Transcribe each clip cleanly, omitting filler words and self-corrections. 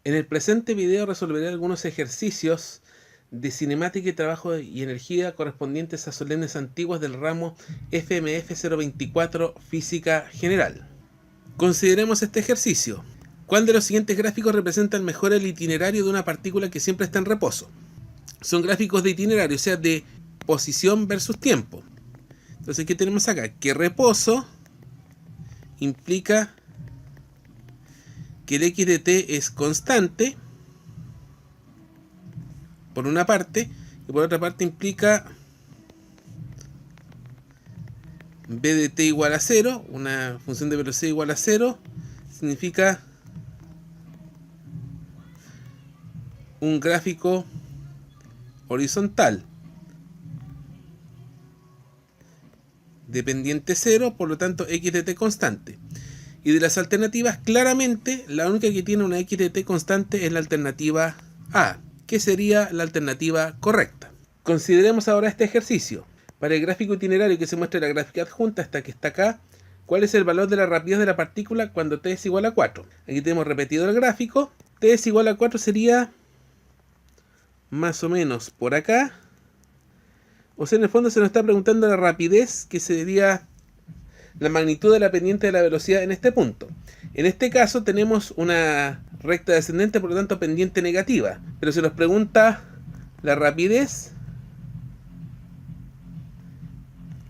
En el presente video resolveré algunos ejercicios de cinemática y trabajo y energía correspondientes a solenes antiguos del ramo FMF 024 Física General. Consideremos este ejercicio. ¿Cuál de los siguientes gráficos representan mejor el itinerario de una partícula que siempre está en reposo? Son gráficos de itinerario, o sea, de posición versus tiempo. Entonces, ¿qué tenemos acá? Que reposo implica que el x de t es constante, por una parte, y por otra parte implica b de t igual a 0, una función de velocidad igual a 0, significa un gráfico horizontal de pendiente 0, por lo tanto x de t constante. Y de las alternativas, claramente la única que tiene una x de t constante es la alternativa A, que sería la alternativa correcta. Consideremos ahora este ejercicio. Para el gráfico itinerario que se muestra en la gráfica adjunta, esta que está acá, ¿cuál es el valor de la rapidez de la partícula cuando t es igual a 4? Aquí tenemos repetido el gráfico. T es igual a 4 sería más o menos por acá. O sea, en el fondo se nos está preguntando la rapidez, que sería la magnitud de la pendiente de la velocidad en este punto. En este caso tenemos una recta descendente, por lo tanto pendiente negativa. Pero se nos pregunta la rapidez,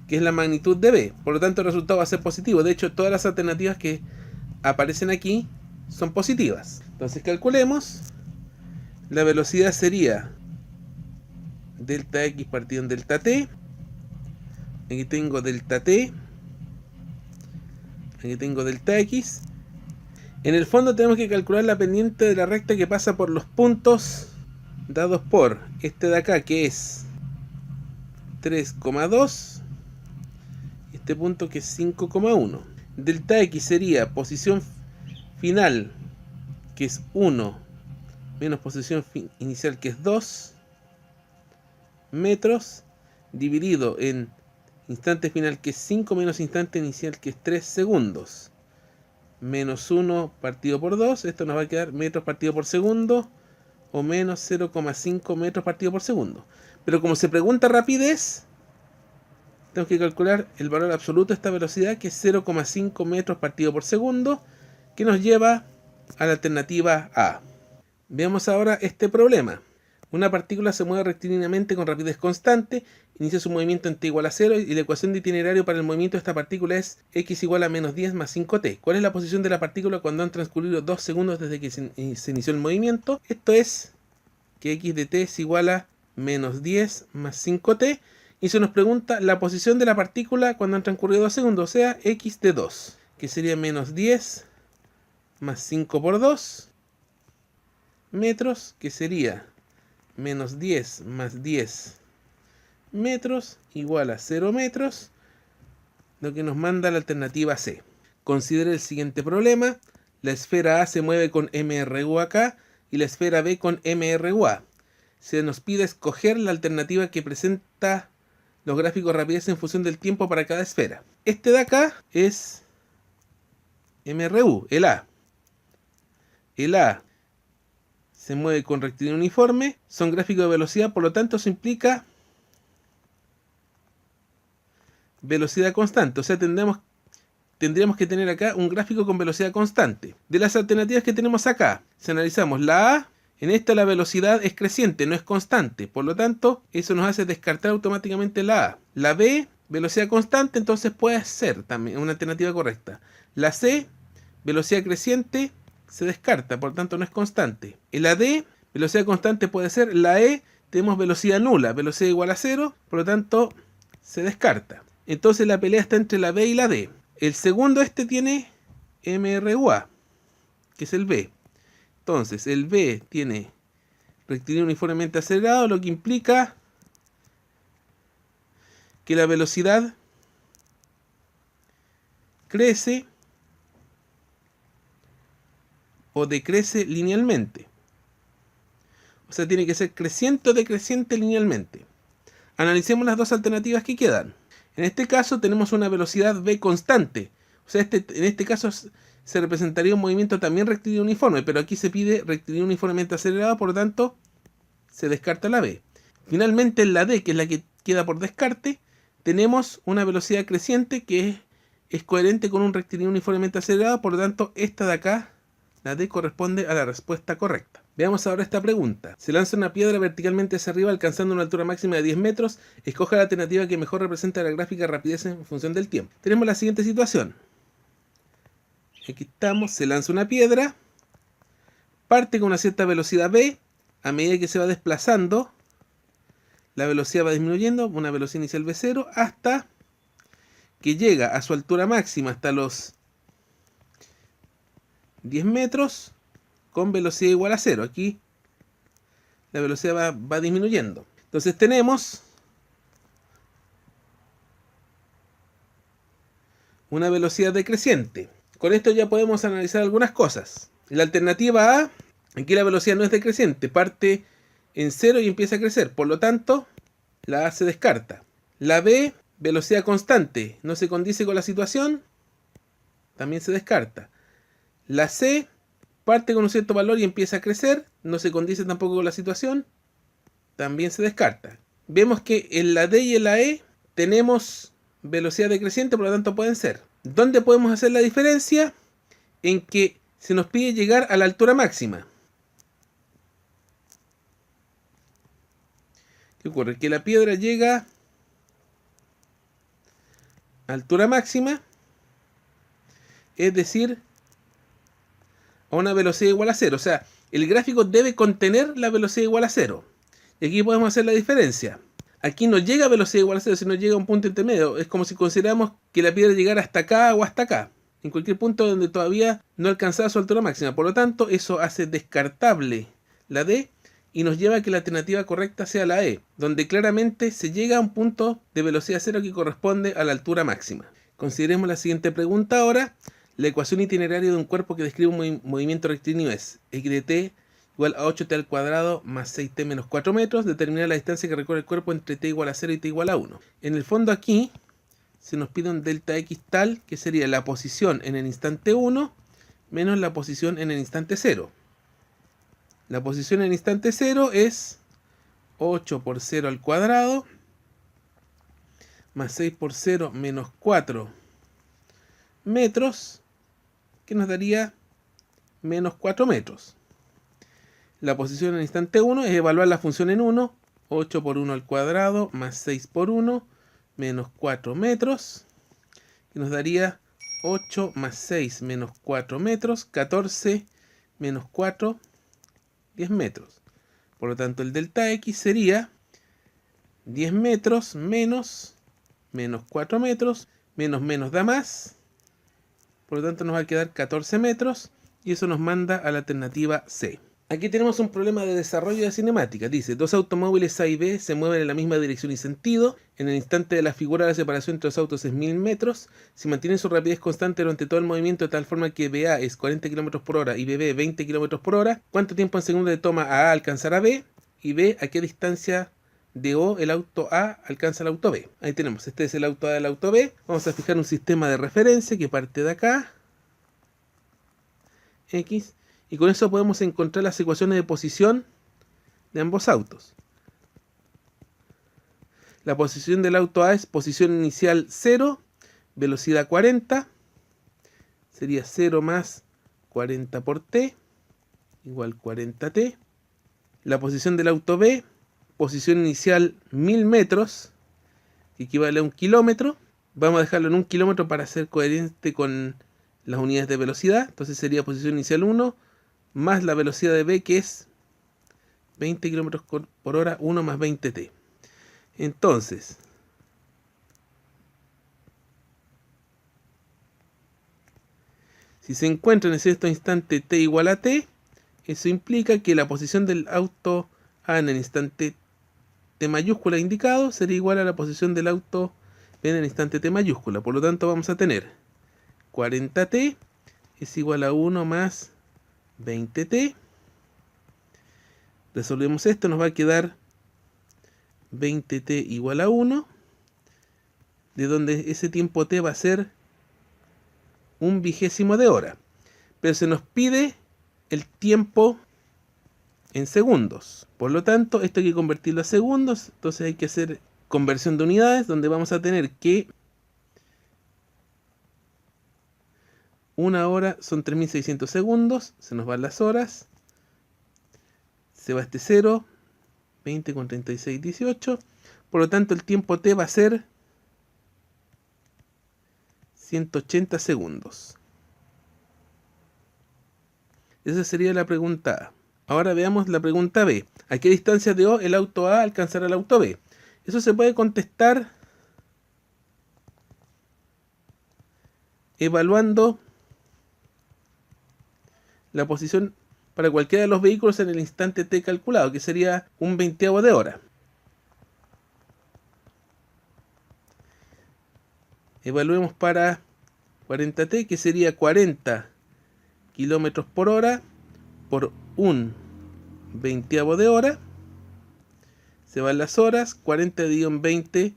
que es la magnitud de b. Por lo tanto el resultado va a ser positivo. De hecho, todas las alternativas que aparecen aquí son positivas. Entonces calculemos. La velocidad sería delta x partido en delta t. Aquí tengo delta t. Aquí tengo delta x. En el fondo tenemos que calcular la pendiente de la recta que pasa por los puntos dados por este de acá, que es 3,2, este punto que es 5,1. Delta x sería posición final, que es 1, menos posición inicial, que es 2 metros, dividido en instante final, que es 5, menos instante inicial, que es 3 segundos. Menos 1 partido por 2, esto nos va a quedar metros partido por segundo, o menos 0,5 metros partido por segundo. Pero como se pregunta rapidez, tenemos que calcular el valor absoluto de esta velocidad, que es 0,5 metros partido por segundo, que nos lleva a la alternativa A. Veamos ahora este problema. Una partícula se mueve rectilíneamente con rapidez constante, inicia su movimiento en t igual a 0 y la ecuación de itinerario para el movimiento de esta partícula es x igual a menos 10 más 5t. ¿Cuál es la posición de la partícula cuando han transcurrido 2 segundos desde que se inició el movimiento? Esto es que x de t es igual a menos 10 más 5t, y se nos pregunta la posición de la partícula cuando han transcurrido 2 segundos, o sea, x de 2, que sería menos 10 más 5 por 2 metros, que sería menos 10 más 10 metros igual a 0 metros, lo que nos manda la alternativa C. Considere el siguiente problema. La esfera A se mueve con MRU acá y la esfera B con MRU A. Se nos pide escoger la alternativa que presenta los gráficos de rapidez en función del tiempo para cada esfera. Este de acá es MRU, el A. El A se mueve con rectilíneo uniforme, son gráficos de velocidad, por lo tanto eso implica velocidad constante, o sea, tendríamos que tener acá un gráfico con velocidad constante. De las alternativas que tenemos acá, si analizamos la A, en esta la velocidad es creciente, no es constante, por lo tanto eso nos hace descartar automáticamente la A. La B, velocidad constante, entonces puede ser también una alternativa correcta. La C, velocidad creciente, se descarta, por lo tanto no es constante. En la D, velocidad constante puede ser. La E, tenemos velocidad nula, velocidad igual a 0, por lo tanto se descarta. Entonces la pelea está entre la B y la D. El segundo tiene MRUA, que es el B. Entonces el B tiene rectilíneo uniformemente acelerado, lo que implica que la velocidad crece o decrece linealmente. O sea, tiene que ser creciente o decreciente linealmente. Analicemos las dos alternativas que quedan. En este caso tenemos una velocidad v constante. O sea, en este caso se representaría un movimiento también rectilíneo uniforme, pero aquí se pide rectilíneo uniformemente acelerado, por lo tanto se descarta la B. Finalmente en la D, que es la que queda por descarte, tenemos una velocidad creciente que es coherente con un rectilíneo uniformemente acelerado, por lo tanto esta de acá, la D, corresponde a la respuesta correcta. Veamos ahora esta pregunta. Se lanza una piedra verticalmente hacia arriba alcanzando una altura máxima de 10 metros. Escoja la alternativa que mejor representa la gráfica rapidez en función del tiempo. Tenemos la siguiente situación. Aquí estamos, se lanza una piedra, parte con una cierta velocidad v, a medida que se va desplazando, la velocidad va disminuyendo, una velocidad inicial v0, hasta que llega a su altura máxima, hasta los 10 metros, con velocidad igual a 0. Aquí la velocidad va disminuyendo. Entonces tenemos una velocidad decreciente. Con esto ya podemos analizar algunas cosas. La alternativa A, aquí la velocidad no es decreciente, parte en 0 y empieza a crecer. Por lo tanto, la A se descarta. La B, velocidad constante, no se condice con la situación, también se descarta. La C, parte con un cierto valor y empieza a crecer, no se condice tampoco con la situación, también se descarta. Vemos que en la D y en la E tenemos velocidad decreciente, por lo tanto pueden ser. ¿Dónde podemos hacer la diferencia? En que se nos pide llegar a la altura máxima. ¿Qué ocurre? Que la piedra llega a altura máxima, es decir, a una velocidad igual a 0. O sea, el gráfico debe contener la velocidad igual a 0. Y aquí podemos hacer la diferencia. Aquí no llega a velocidad igual a 0, sino llega a un punto intermedio. Es como si consideramos que la piedra llegara hasta acá o hasta acá. En cualquier punto donde todavía no alcanzaba su altura máxima. Por lo tanto, eso hace descartable la D y nos lleva a que la alternativa correcta sea la E, donde claramente se llega a un punto de velocidad 0 que corresponde a la altura máxima. Consideremos la siguiente pregunta ahora. La ecuación itineraria de un cuerpo que describe un movimiento rectilíneo es x de t igual a 8t al cuadrado más 6t menos 4 metros. Determinar la distancia que recorre el cuerpo entre t igual a 0 y t igual a 1. En el fondo aquí se nos pide un delta x tal que sería la posición en el instante 1 menos la posición en el instante 0. La posición en el instante 0 es 8 por 0 al cuadrado más 6 por 0 menos 4 metros, que nos daría menos 4 metros. La posición en el instante 1 es evaluar la función en 1, 8 por 1 al cuadrado más 6 por 1 menos 4 metros, que nos daría 8 más 6 menos 4 metros, 14 menos 4, 10 metros. Por lo tanto, el delta x sería 10 metros menos 4 metros, menos da más. Por lo tanto, nos va a quedar 14 metros y eso nos manda a la alternativa C. Aquí tenemos un problema de desarrollo de cinemática. Dice, dos automóviles A y B se mueven en la misma dirección y sentido. En el instante de la figura, la separación entre los autos es 1000 metros. Si mantienen su rapidez constante durante todo el movimiento de tal forma que BA es 40 km por hora y BB 20 km por hora, ¿cuánto tiempo en segundo le toma a A alcanzar a B? Y B, ¿a qué distancia de O el auto A alcanza el auto B? Ahí tenemos, este es el auto A del auto B. Vamos a fijar un sistema de referencia que parte de acá, X, y con eso podemos encontrar las ecuaciones de posición de ambos autos. La posición del auto A es posición inicial 0, velocidad 40, sería 0 más 40 por t, igual 40t. La posición del auto B, posición inicial 1000 metros, que equivale a 1 kilómetro. Vamos a dejarlo en 1 kilómetro para ser coherente con las unidades de velocidad. Entonces sería posición inicial 1 más la velocidad de B, que es 20 km por hora, 1 más 20t. Entonces, si se encuentra en cierto instante t igual a t, eso implica que la posición del auto A en el instante t mayúscula indicado sería igual a la posición del auto B en el instante t mayúscula. Por lo tanto, vamos a tener 40t es igual a 1 más 20t. Resolvemos esto, nos va a quedar 20t igual a 1, de donde ese tiempo t va a ser 1/20 de hora. pero se nos pide el tiempo en segundos. Por lo tanto, esto hay que convertirlo a segundos, entonces hay que hacer conversión de unidades, donde vamos a tener que 1 hora son 3600 segundos, se nos van las horas, se va este 0, 20 con 36, 18, por lo tanto el tiempo t va a ser 180 segundos. Esa sería la pregunta A. Ahora veamos la pregunta B. ¿A qué distancia de O el auto A alcanzará al auto B? Eso se puede contestar evaluando la posición para cualquiera de los vehículos en el instante t calculado, que sería 1/20 de hora. Evaluemos para 40t, que sería 40 kilómetros por hora por 1/20 de hora. Se van las horas, 40 dividido en 20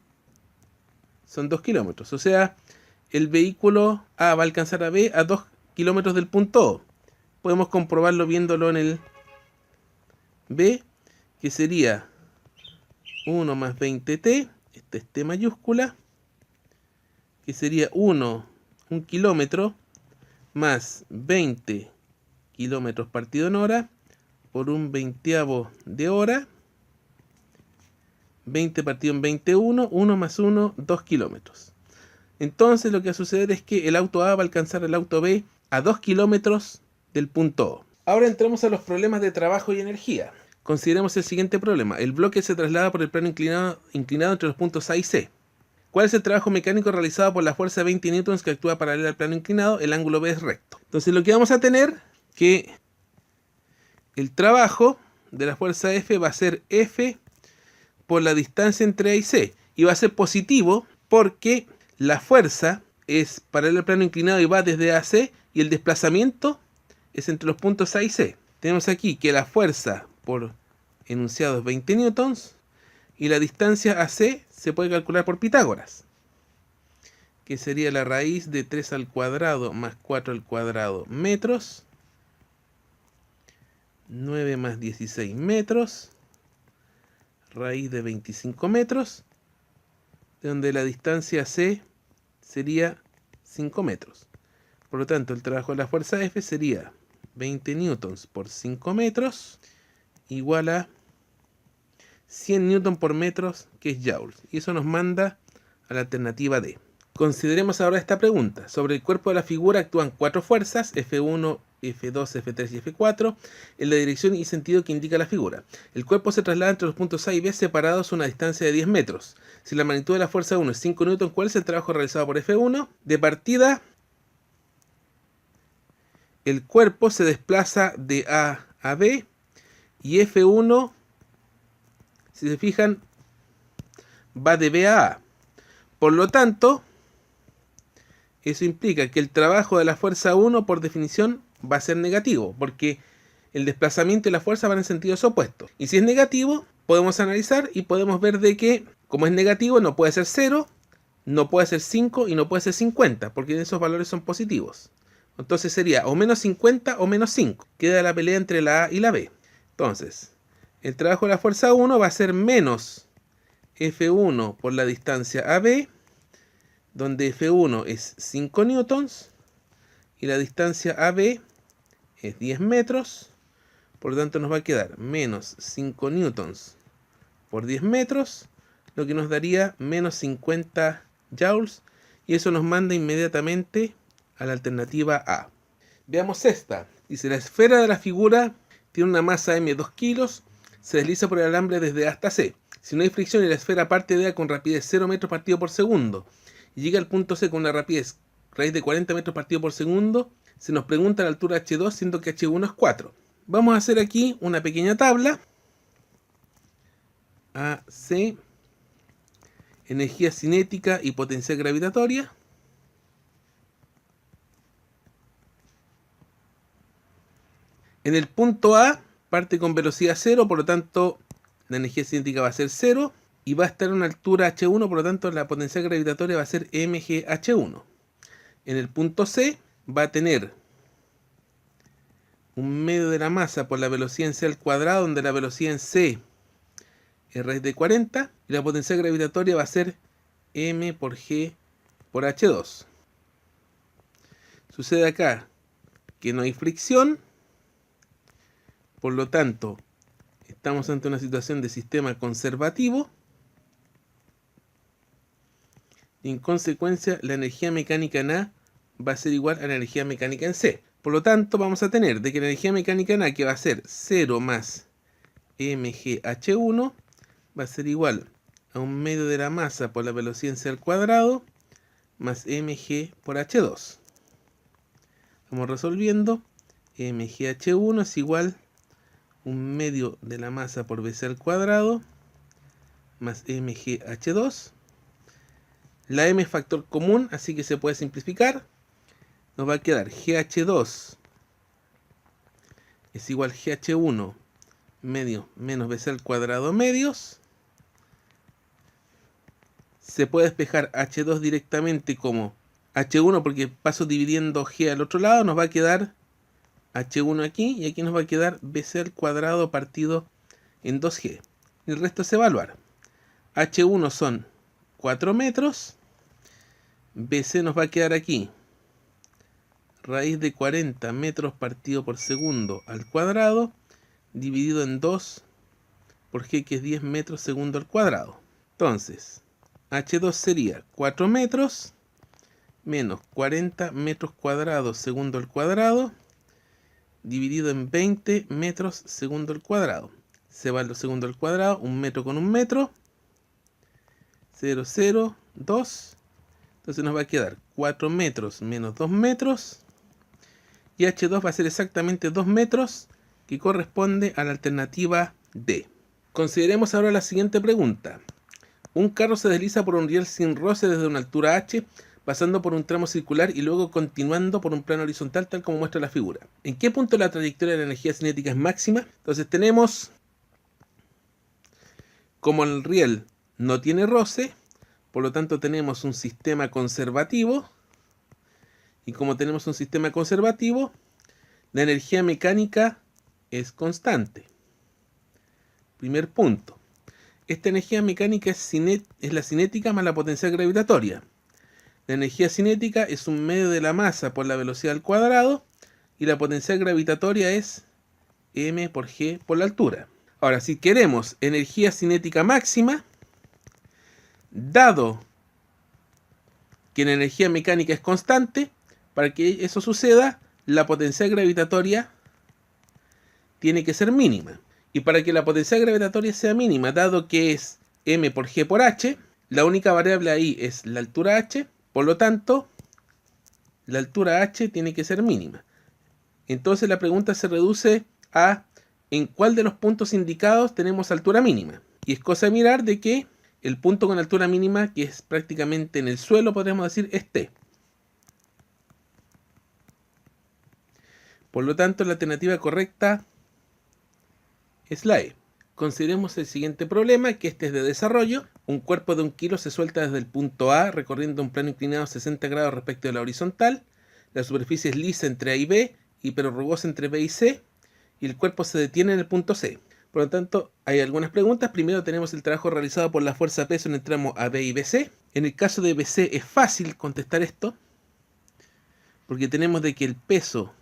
son 2 kilómetros. O sea, el vehículo A va a alcanzar a B a 2 kilómetros del punto O. Podemos comprobarlo viéndolo en el B, que sería 1 más 20t, esta es t mayúscula, que sería 1 kilómetro más 20 kilómetros partido en hora por 1/20 de hora. 20 partido en 21, 1 más 1, 2 kilómetros. Entonces lo que va a suceder es que el auto A va a alcanzar al auto B a 2 kilómetros del punto O. Ahora entramos a los problemas de trabajo y energía. Consideremos el siguiente problema. El bloque se traslada por el plano inclinado entre los puntos A y C. ¿Cuál es el trabajo mecánico realizado por la fuerza de 20 newtons que actúa paralela al plano inclinado? El ángulo B es recto. Entonces lo que vamos a tener que el trabajo de la fuerza F va a ser F por la distancia entre A y C. Y va a ser positivo porque la fuerza es paralela al plano inclinado y va desde A a C, y el desplazamiento es entre los puntos A y C. Tenemos aquí que la fuerza por enunciado es 20 newtons y la distancia a C se puede calcular por Pitágoras, que sería la raíz de 3 al cuadrado más 4 al cuadrado metros, 9 más 16 metros, raíz de 25 metros, de donde la distancia C sería 5 metros. Por lo tanto, el trabajo de la fuerza F sería 20 newtons por 5 metros igual a 100 newtons por metros, que es joules. Y eso nos manda a la alternativa D. Consideremos ahora esta pregunta. Sobre el cuerpo de la figura actúan 4 fuerzas, F1, F2, F3 y F4, en la dirección y sentido que indica la figura. El cuerpo se traslada entre los puntos A y B separados a una distancia de 10 metros. Si la magnitud de la fuerza 1 es 5 newtons, ¿cuál es el trabajo realizado por F1? De partida, el cuerpo se desplaza de A a B y F1, si se fijan, va de B a A. Por lo tanto, eso implica que el trabajo de la fuerza 1 por definición va a ser negativo, porque el desplazamiento y la fuerza van en sentidos opuestos. Y si es negativo, podemos analizar y podemos ver de que, como es negativo, no puede ser 0, no puede ser 5 y no puede ser 50, porque esos valores son positivos. Entonces sería o menos 50 o menos 5. Queda la pelea entre la A y la B. Entonces, el trabajo de la fuerza 1 va a ser menos F1 por la distancia AB, donde F1 es 5 newtons y la distancia AB es 10 metros. Por lo tanto nos va a quedar menos 5 newtons por 10 metros, lo que nos daría menos 50 joules, y eso nos manda inmediatamente a la alternativa A. Veamos esta. Dice: la esfera de la figura tiene una masa m 2 kilos, se desliza por el alambre desde A hasta C. Si no hay fricción y la esfera parte de A con rapidez 0 metros partido por segundo y llega al punto C con una rapidez raíz de 40 metros partido por segundo, se nos pregunta la altura H2, siendo que H1 es 4. Vamos a hacer aquí una pequeña tabla. AC, energía cinética y potencial gravitatoria. En el punto A parte con velocidad 0, por lo tanto la energía cinética va a ser 0 y va a estar a una altura H1, por lo tanto la potencial gravitatoria va a ser mgh1. En el punto C va a tener un medio de la masa por la velocidad en c al cuadrado, donde la velocidad en c es raíz de 40, y la potencial gravitatoria va a ser m por g por h2. Sucede acá que no hay fricción, por lo tanto, estamos ante una situación de sistema conservativo, y en consecuencia la energía mecánica en A va a ser igual a la energía mecánica en C. Por lo tanto, vamos a tener de que la energía mecánica en A, que va a ser 0 más mgh1, va a ser igual a un medio de la masa por la velocidad en c al cuadrado, más mg por h2. Vamos resolviendo. mgh1 es igual a un medio de la masa por bc al cuadrado, más mgh2. La m es factor común, así que se puede simplificar. Nos va a quedar gh2 es igual a gh1 medio menos bc al cuadrado medios. Se puede despejar h2 directamente como h1 porque paso dividiendo g al otro lado. Nos va a quedar h1 aquí y aquí nos va a quedar bc al cuadrado partido en 2g. El resto es evaluar. h1 son 4 metros. bc nos va a quedar aquí raíz de 40 metros partido por segundo al cuadrado dividido en 2 por g, que es 10 metros segundo al cuadrado. Entonces, h2 sería 4 metros menos 40 metros cuadrados segundo al cuadrado dividido en 20 metros segundo al cuadrado. Se va lo segundo al cuadrado, un metro con un metro, 0, 0, 2. Entonces nos va a quedar 4 metros menos 2 metros. Y h2 va a ser exactamente 2 metros, que corresponde a la alternativa D. Consideremos ahora la siguiente pregunta. Un carro se desliza por un riel sin roce desde una altura h, pasando por un tramo circular y luego continuando por un plano horizontal, tal como muestra la figura. ¿En qué punto la trayectoria de la energía cinética es máxima? Entonces tenemos, como el riel no tiene roce, por lo tanto tenemos un sistema conservativo. Y como tenemos un sistema conservativo, la energía mecánica es constante. Primer punto. Esta energía mecánica es la cinética más la potencial gravitatoria. La energía cinética es un medio de la masa por la velocidad al cuadrado y la potencial gravitatoria es m por g por la altura. Ahora, si queremos energía cinética máxima, dado que la energía mecánica es constante, para que eso suceda, la potencial gravitatoria tiene que ser mínima. Y para que la potencial gravitatoria sea mínima, dado que es m por g por h, la única variable ahí es la altura h, por lo tanto, la altura h tiene que ser mínima. Entonces la pregunta se reduce a en cuál de los puntos indicados tenemos altura mínima. Y es cosa de mirar de que el punto con altura mínima, que es prácticamente en el suelo, podríamos decir, es T. Por lo tanto, la alternativa correcta es la E. Consideremos el siguiente problema, que este es de desarrollo. Un cuerpo de 1 kilo se suelta desde el punto A, recorriendo un plano inclinado 60 grados respecto de la horizontal. La superficie es lisa entre A y B, y pero rugosa entre B y C, y el cuerpo se detiene en el punto C. Por lo tanto, hay algunas preguntas. Primero tenemos el trabajo realizado por la fuerza peso en el tramo AB y BC. En el caso de BC es fácil contestar esto, porque tenemos de que el peso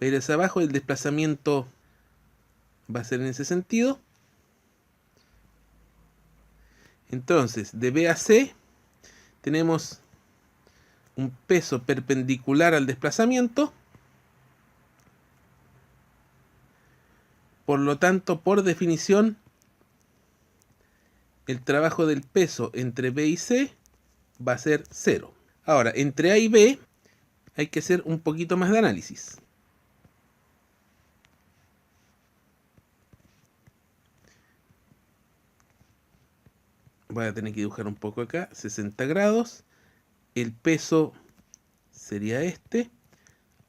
va a ir hacia abajo y el desplazamiento va a ser en ese sentido. Entonces, de B a C tenemos un peso perpendicular al desplazamiento. Por lo tanto, por definición, el trabajo del peso entre B y C va a ser 0. Ahora, entre A y B hay que hacer un poquito más de análisis. Voy a tener que dibujar un poco acá, 60 grados. El peso sería este.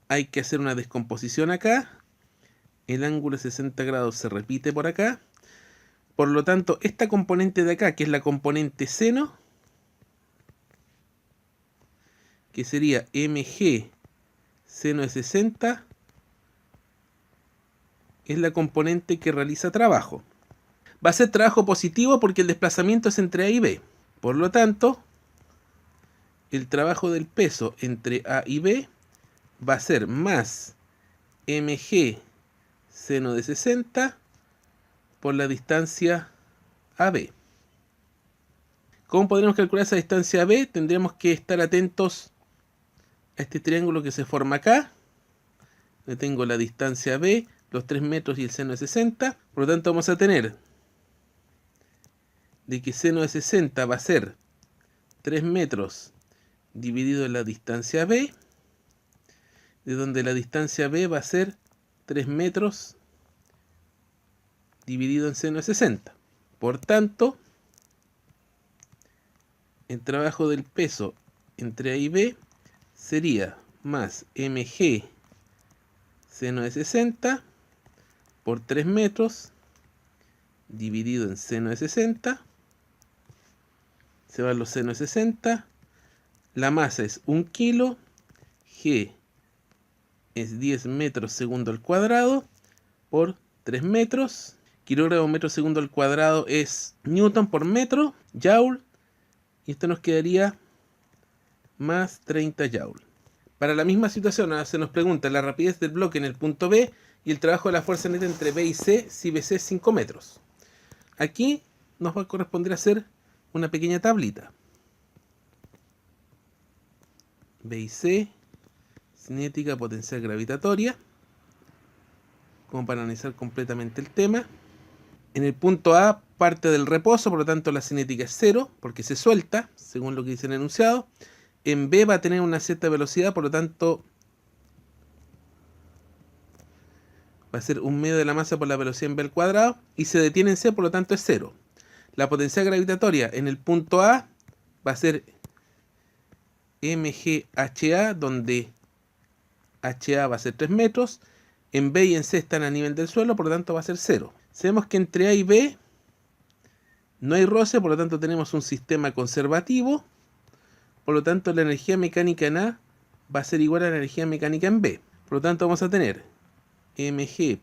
Hay que hacer una descomposición acá. El ángulo de 60 grados se repite por acá. Por lo tanto, esta componente de acá, que es la componente seno, que sería mg seno de 60, es la componente que realiza trabajo. Va a ser trabajo positivo porque el desplazamiento es entre A y B. Por lo tanto, el trabajo del peso entre A y B va a ser más mg seno de 60 por la distancia AB. ¿Cómo podríamos calcular esa distancia AB? Tendríamos que estar atentos a este triángulo que se forma acá. Yo tengo la distancia B, los 3 metros y el seno de 60. Por lo tanto vamos a tener de que seno de 60 va a ser 3 metros dividido en la distancia B, de donde la distancia B va a ser 3 metros dividido en seno de 60. Por tanto, el trabajo del peso entre A y B sería más mg seno de 60 por 3 metros dividido en seno de 60. Se van los senos de 60. La masa es 1 kilo. G es 10 metros segundo al cuadrado por 3 metros. Kilogramo metro segundo al cuadrado es newton por metro, joule. Y esto nos quedaría más 30 joule. Para la misma situación, ahora se nos pregunta la rapidez del bloque en el punto B y el trabajo de la fuerza neta entre B y C si BC es 5 metros. Aquí nos va a corresponder hacer una pequeña tablita. B y C, cinética, potencial gravitatoria, como para analizar completamente el tema. En el punto A parte del reposo, por lo tanto la cinética es 0, porque se suelta, según lo que dice el enunciado. En B va a tener una cierta velocidad, por lo tanto va a ser 1/2 de la masa por la velocidad en B al cuadrado, y se detiene en C, por lo tanto es 0. La potencial gravitatoria en el punto A va a ser mgHA, donde HA va a ser 3 metros. En B y en C están a nivel del suelo, por lo tanto va a ser 0. Sabemos que entre A y B no hay roce, por lo tanto tenemos un sistema conservativo. Por lo tanto la energía mecánica en A va a ser igual a la energía mecánica en B. Por lo tanto vamos a tener mg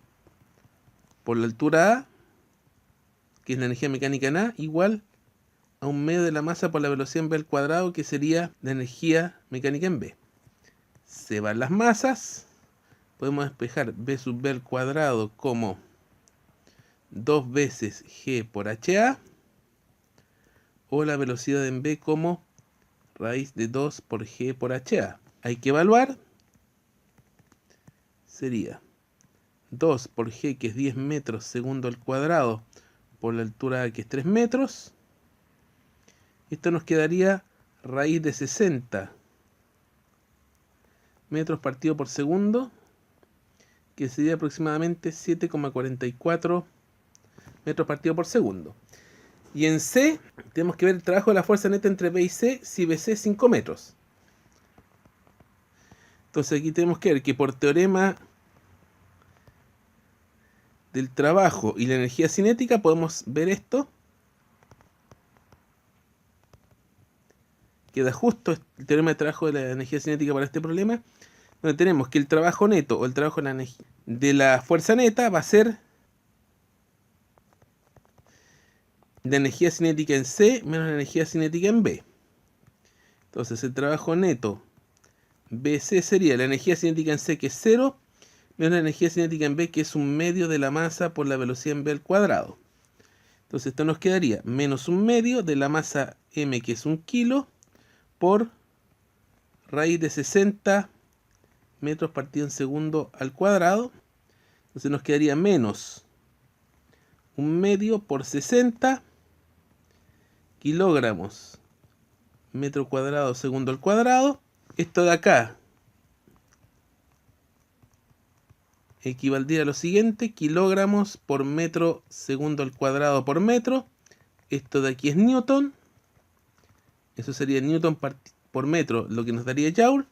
por la altura A, que es la energía mecánica en A, igual a 1/2 de la masa por la velocidad en B al cuadrado, que sería la energía mecánica en B. Se van las masas. Podemos despejar B sub B al cuadrado como 2 veces G por HA, o la velocidad en B como raíz de 2 por G por HA. Hay que evaluar. Sería 2 por G, que es 10 metros segundo al cuadrado, por la altura A, que es 3 metros. Esto nos quedaría raíz de 60 metros partido por segundo, que sería aproximadamente 7,44 metros partido por segundo. Y en C tenemos que ver el trabajo de la fuerza neta entre B y C si BC es 5 metros. Entonces aquí tenemos que ver que por teorema del trabajo y la energía cinética podemos ver esto. Queda justo el teorema de trabajo de la energía cinética para este problema, donde tenemos que el trabajo neto o el trabajo de la fuerza neta va a ser la energía cinética en C menos la energía cinética en B. Entonces el trabajo neto BC sería la energía cinética en C, que es 0, menos la energía cinética en B, que es 1/2 de la masa por la velocidad en B al cuadrado. Entonces esto nos quedaría menos 1/2 de la masa M, que es 1 kilo, por raíz de 60 metros partido en segundo al cuadrado. Entonces nos quedaría menos 1/2 por 60 kilogramos metro cuadrado segundo al cuadrado. Esto de acá equivaldría a lo siguiente: kilogramos por metro segundo al cuadrado por metro. Esto de aquí es newton. Eso sería newton por metro, lo que nos daría joule.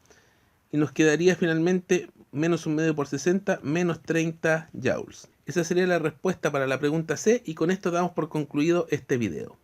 Y nos quedaría finalmente menos 1/2 por 60, menos 30 joules. Esa sería la respuesta para la pregunta C, y con esto damos por concluido este video.